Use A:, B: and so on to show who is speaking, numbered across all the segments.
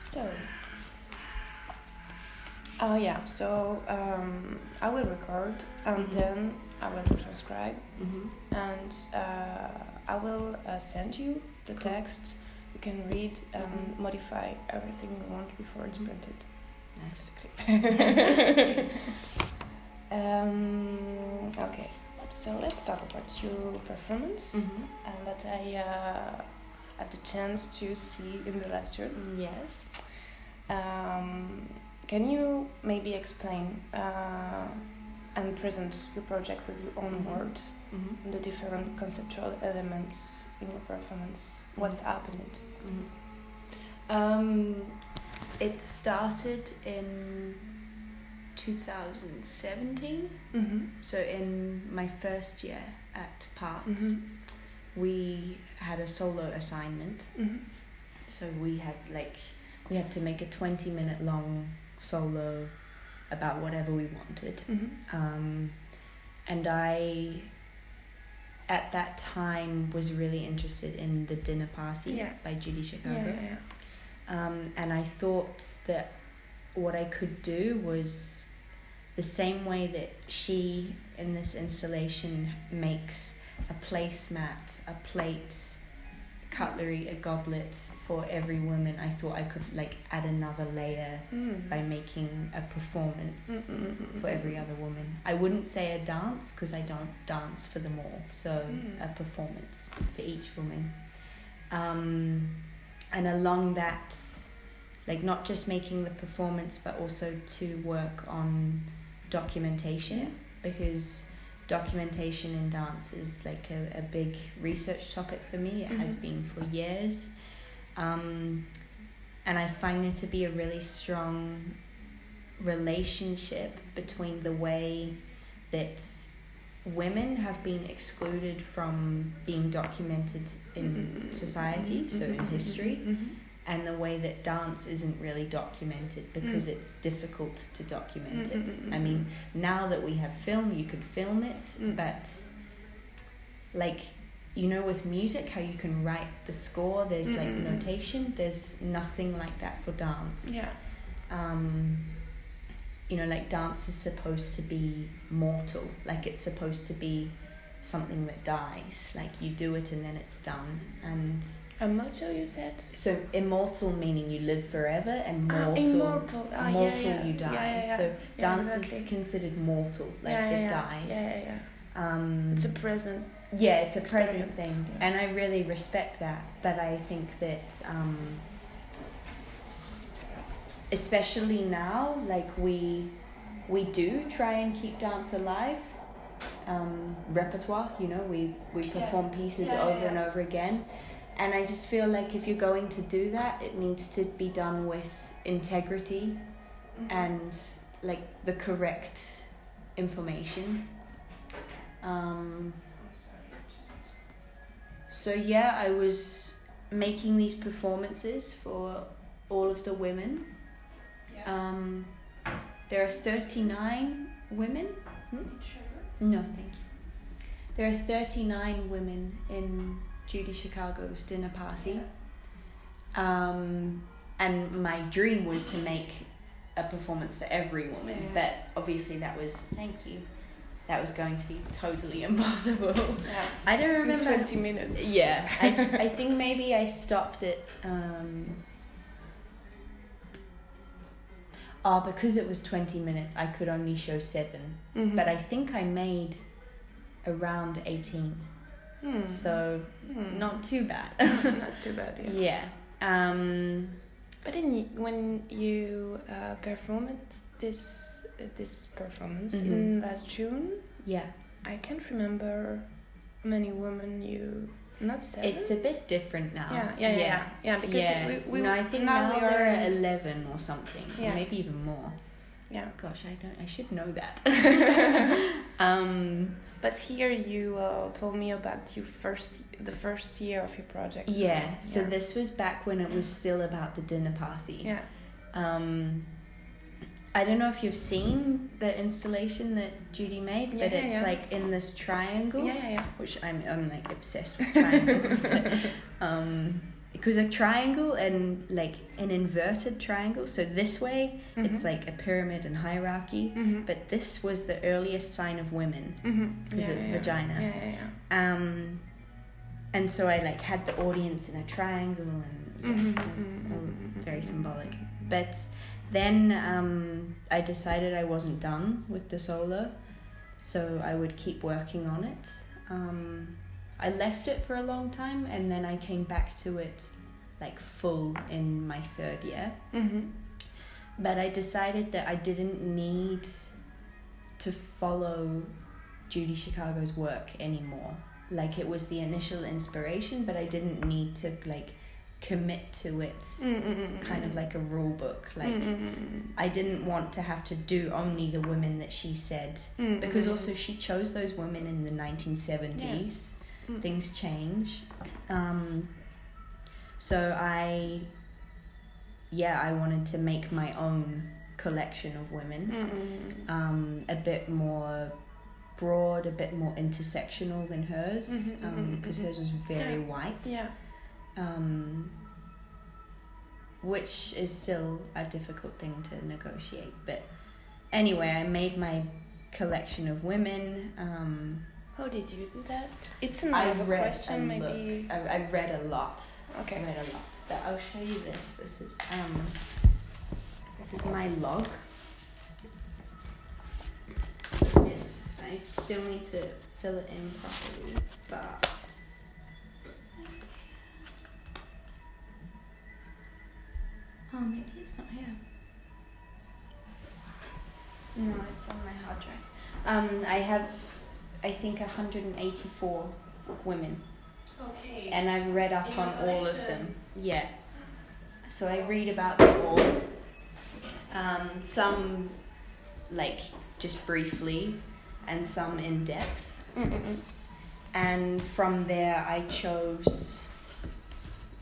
A: So, oh yeah, so I will record and then I will transcribe and I will send you the text. You can read and modify everything you want before it's printed.
B: Nice.
A: Okay, so let's talk about your performance and that I had the chance to see in the lecture.
B: Yes.
A: Can you maybe explain and present your project with your own word and the different conceptual elements in your performance? What's happened?
B: It started in 2017. So in my first year at part, we had a solo assignment. So we had to make a 20-minute long solo about whatever we wanted. And I, at that time, was really interested in The Dinner Party by Judy Chicago. And I thought that what I could do was the same way that she, in this installation, makes a placemat, a plate, cutlery, a goblet for every woman. I thought I could add another layer by making a performance for every other woman. I wouldn't say a dance because I don't dance for them all, so a performance for each woman. And along that, not just making the performance but also to work on documentation, because documentation in dance is a big research topic for me. It has been for years, and I find it to be a really strong relationship between the way that women have been excluded from being documented in society, so in history, and the way that dance isn't really documented because it's difficult to document it. I mean, now that we have film, you could film it, but with music, how you can write the score, there's notation, there's nothing like that for dance. Dance is supposed to be mortal, it's supposed to be something that dies, you do it and then it's done. And
A: immortal, you said?
B: So immortal meaning you live forever, and mortal, you die. So dance is considered mortal, it dies.
A: It's a present.
B: Yeah, it's a present thing, and I really respect that. But I think that, especially now, we do try and keep dance alive. Repertoire, we perform pieces over and over again. And I just feel if you're going to do that, it needs to be done with integrity and the correct information. So I was making these performances for all of the women. There are 39 women. No, thank you. There are 39 women in Judy Chicago's Dinner Party. And my dream was to make a performance for every woman, but obviously that was going to be totally impossible. I don't remember.
A: 20 minutes.
B: Yeah, I think maybe I stopped it. Because it was 20 minutes, I could only show 7. But I think I made around 18. So not too bad.
A: Not too bad,
B: yeah.
A: But when you performed this performance in last June, I can't remember how many women you. Not 7.
B: It's a bit different now.
A: Yeah. Because we
B: I think now there are 11 or something, or maybe even more.
A: Yeah.
B: Gosh, I should know that.
A: But here you told me about the first year of your project.
B: So this was back when it was still about the dinner party.
A: Yeah.
B: I don't know if you've seen the installation that Judy made, but it's in this triangle.
A: Yeah.
B: Which I'm obsessed with triangles. But, because a triangle and like an inverted triangle, so this way it's like a pyramid and hierarchy, but this was the earliest sign of women because of vagina. And so I like had the audience in a triangle, and it was all very symbolic. But then I decided I wasn't done with the solo, so I would keep working on it. I left it for a long time, and then I came back to it like full in my third year. But I decided that I didn't need to follow Judy Chicago's work anymore. Like, it was the initial inspiration, but I didn't need to like commit to it kind of like a rule book. Like, I didn't want to have to do only the women that she said, because also she chose those women in the 1970s. Things change. So I wanted to make my own collection of women, a bit more broad, a bit more intersectional than hers, because hers was very white, which is still a difficult thing to negotiate. But anyway, I made my collection of women.
A: How did you do that? It's another question, maybe.
B: I read a lot.
A: Okay.
B: I read a lot. But I'll show you this. This is my log. I still need to fill it in properly, but maybe it's not here. No, it's on my hard drive. I have, I think, 184 women.
A: Okay.
B: And I've read up on all of them. Yeah. So I read about them all. Some, like, just briefly, and some in depth. And from there I chose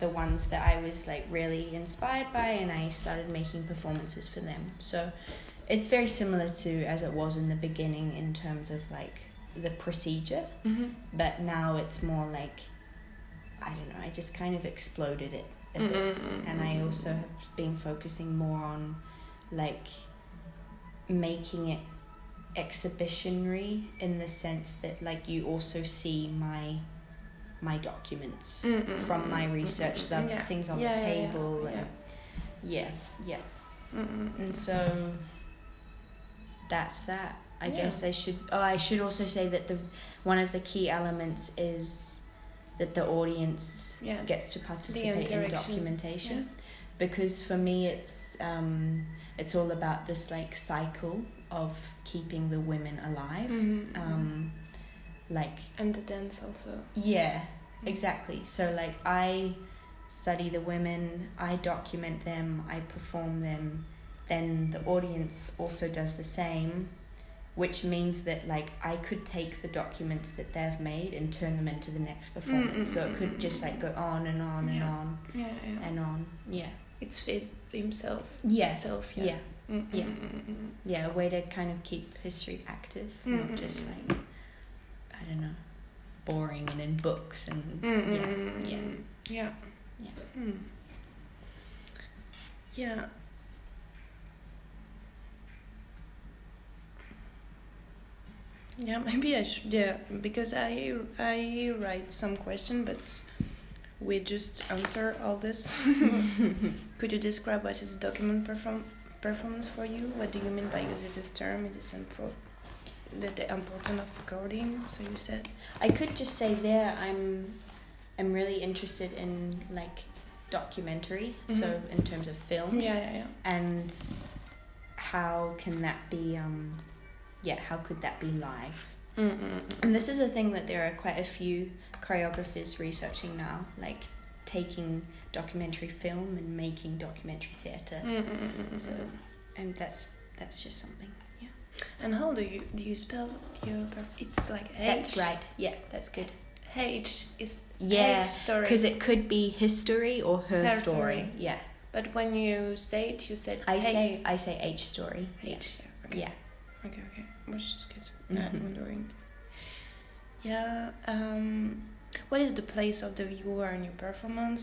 B: the ones that I was like really inspired by, and I started making performances for them. So it's very similar to as it was in the beginning in terms of like the procedure, but now it's more like, I don't know, I just kind of exploded it a bit. And I also have been focusing more on like making it exhibitionary, in the sense that like you also see my documents from my research, the things on the table, and so that's that. I guess I should also say that one of the key elements is that the audience gets to participate in documentation, because for me it's all about this like cycle of keeping the women alive, like,
A: and the dance also.
B: Exactly. So like I study the women, I document them, I perform them, then the audience also does the same, which means that like I could take the documents that they've made and turn them into the next performance. So it could just like go on and on and on and on.
A: It's fit himself.
B: A way to kind of keep history active, not just like, I don't know, boring and in books and
A: maybe I should, because I write some question, but we just answer all this. Could you describe what is document performance for you? What do you mean by using this term? It is the importance of recording. So you said.
B: I could just say there I'm really interested in like documentary. So in terms of film. And how can that be? How could that be live? And this is a thing that there are quite a few choreographers researching now, like taking documentary film and making documentary theatre. So, and that's just something.
A: And how do you spell your? It's like H.
B: That's right. Yeah, that's good.
A: H is
B: H
A: story.
B: Because it could be history or her story. Yeah.
A: But when you say it, you said
B: I say H story.
A: H.
B: Okay. Yeah.
A: Okay. Which is good. Wondering. What is the place of the viewer in your performance?